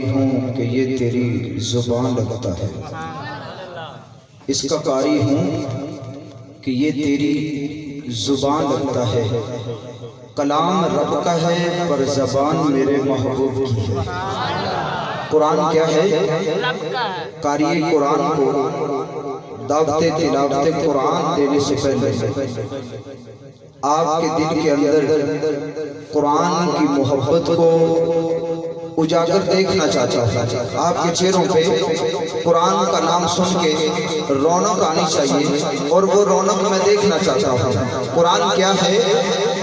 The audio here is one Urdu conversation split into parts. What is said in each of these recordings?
ہوں کہ یہ تیری زبان لگتا ہے، اس کا قاری ہوں کہ یہ تیری زبان لگتا ہے، کلام رب کا ہے پر زبان میرے محبوب کی ہے۔ قرآن کیا ہے؟ قاری قرآن کو دعوت تلاوت قرآن دینے سے پہلے آپ کے دل کے اندر قرآن کی محبت کو اجاگر دیکھنا چاہتا ہوں۔ آپ کے چہروں پہ قرآن کا نام سن کے رونق آنی چاہیے، اور وہ رونق میں دیکھنا چاہتا ہوں۔ قرآن کیا ہے؟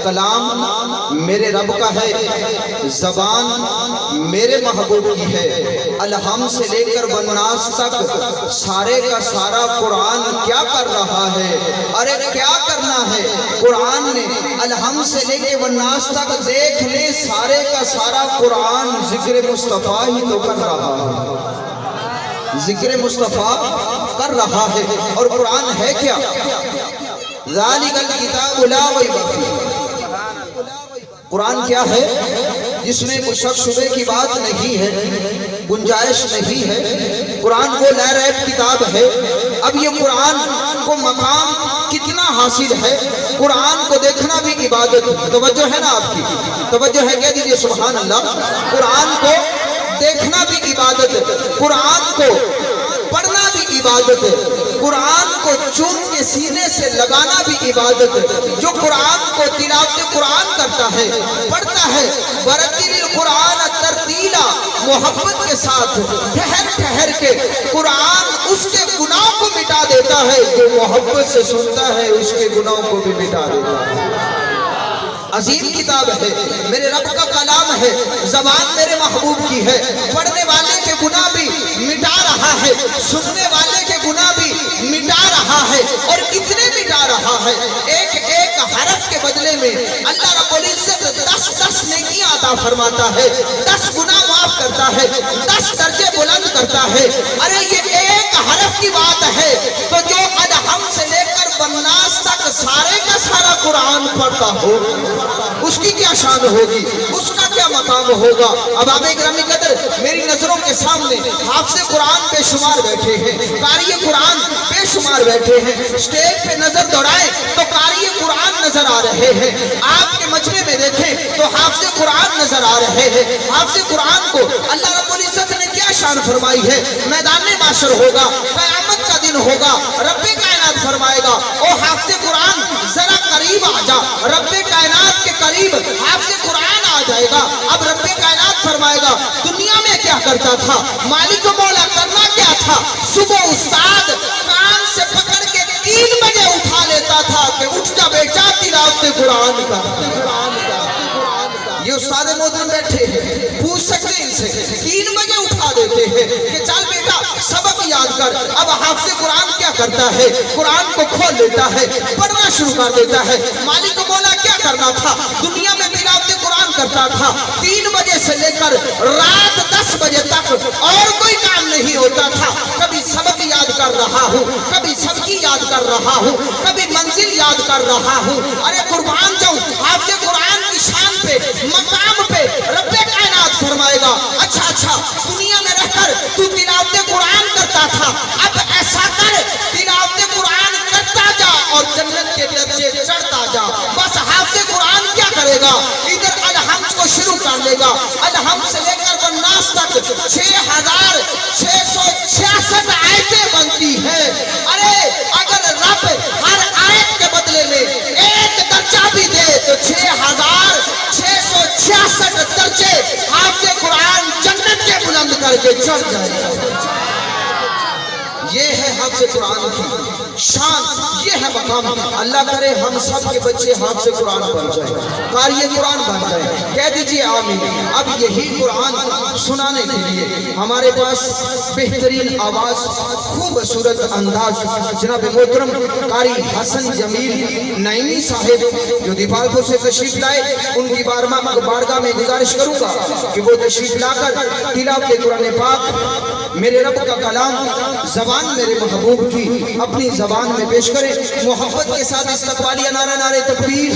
کلام میرے رب کا ہے، زبان میرے محبوب کی ہے۔ الحم سے لے کر والناس تک سارے کا سارا قرآن کیا کر رہا ہے؟ ارے کیا کرنا ہے؟ قرآن نے الحم سے لے کے والناس تک دیکھ لے، سارے کا سارا قرآن ذکر مصطفیٰ ہی تو کر رہا ہے، ذکر مصطفیٰ کر رہا ہے۔ اور قرآن ہے کیا؟ ذالک الکتاب لا ریب فیہ۔ قرآن کیا ہے؟ جس میں کوئی شک شبے کی بات نہیں ہے، گنجائش نہیں ہے۔ قرآن وہ لا ریب کتاب ہے۔ اب یہ قرآن کو مقام کتنا حاصل ہے؟ قرآن کو دیکھنا بھی عبادت۔ توجہ ہے نا آپ کی؟ توجہ ہے، کہہ دیجئے سبحان اللہ۔ قرآن کو دیکھنا بھی عبادت، قرآن کو پڑھنا بھی عبادت، قرآن کو چون کے سینے سے لگانا بھی عبادت۔ جو قرآن کو تلاوت قرآن کرتا ہے، پڑھتا ہے، ورتل القرآن ترتیلا، محبت کے ساتھ ٹھہر ٹھہر کے قرآن اس کے گناہ کو مٹا دیتا ہے۔ جو محبت سے سنتا ہے اس کے گناہ کو بھی مٹا دیتا ہے۔ عظیم کتاب ہے، میرے رب کا کلام ہے، زبان میرے محبوب کی ہے۔ پڑھنے والے کے گناہ بھی مٹا رہا ہے، سننے والے کے گناہ بھی مٹا رہا ہے۔ اور کتنے مٹا رہا ہے؟ ایک ایک حرف کے بدلے میں اللہ رب العزت 10 نیکیاں عطا فرماتا ہے، 10 گناہ معاف کرتا ہے، 10 درجے بلند کرتا ہے۔ ارے یہ ایک حرف کی بات ہے، تو جو الحم سے لے کر والناس تک سارے کا سارا قرآن پڑھتا ہو، اس کی کیا شان ہوگی، اس کا کیا مقام ہوگا۔ اب آپ گرامی قدر، میری نظروں کے سامنے حافظ قرآن بے شمار بیٹھے ہیں، قاری قرآن بے شمار بیٹھے ہیں۔ اسٹیج پہ نظر دوڑائیں تو قاری قرآن نظر آ رہے ہیں، آپ کے مجمع میں دیکھیں تو حافظ قرآن نظر آ رہے ہیں۔ حافظ قرآن کو اللہ رب العزت نے کیا شان فرمائی ہے؟ میدان معاشر ہوگا، قیامت کا دن ہوگا، رب کائنات فرمائے گا، او حافظ قرآن ذرا قریب آ جا۔ رب کائنات کے قریب حافظ قرآن آ جائے گا۔ اب رب کائنات فرمائے گا، دنیا میں کیا کرتا تھا؟ مالک و مولا کرنا کیا تھا؟ صبح استاد کان سے پکڑ کے 3 بجے اٹھا لیتا تھا کہ اٹھ جا بیٹا تلاوت قرآن کا۔ یہ استاد محترم بیٹھے ہیں، پوچھ سکتے ہیں ان سے، 3 بجے اٹھا دیتے ہیں کہ چل بیٹا سبق یاد کر۔ اب حافظ قرآن کیا کرتا ہے؟ قرآن کو کھول لیتا ہے، پڑھنا شروع کر دیتا ہے۔ مالک و مولا کیا کرنا تھا؟ دنیا میں تلاوت قرآن کرتا تھا، 3 بجے سے لے کر رات 10 بجے تک اور کوئی کام نہیں ہوتا تھا۔ کبھی سبق یاد کر رہا ہوں، کبھی سبقی یاد کر رہا ہوں، کبھی منزل یاد کر رہا ہوں۔ ارے قربان جاؤں، حافظ قرآن کی شان پہ، مقام پہ رب کائنات فرمائے گا، اچھا دنیا میں رہ کر تو تلاوت قرآن کرتا تھا، اب ایسا کر تلاوت قرآن کرتا جا اور جنت کے درجے چڑھتا جا۔ بس حافظ قرآن کیا کرے گا؟ ادھر الحم کو شروع کر لے گا، الحم سے لے کر والناس تک 6666 آیتیں بنتی ہیں۔ ارے اگر رب ہر آیت کے بدلے میں ایک درجہ بھی دے تو 6666 درجے حافظ قرآن جنت کے بلند کر کے چڑھ جائے گا۔ یہ ہے حافظ قرآن کی شان، یہ ہے مقام۔ اللہ کرے ہم سب کے بچے حافظ قرآن بن جائیں، قاری قرآن بن جائیں۔ کہہ دیجئے آمین۔ اب یہی قرآن سنانے کے لیے ہمارے پاس بہترین آواز، خوبصورت انداز جناب محترم قاری حسن جمیل نعیمی صاحب جو دیپالپور سے تشریف لائے، ان کی بارگاہ میں گزارش کروں گا کہ وہ تشریف لا کر تلاوت قرآن پاک، میرے رب کا کلام، زبان میرے محبوب کی اپنی زبان میں پیش کریں۔ محبت کے ساتھ استقبالیہ نعرہ، نعرہ تکبیر۔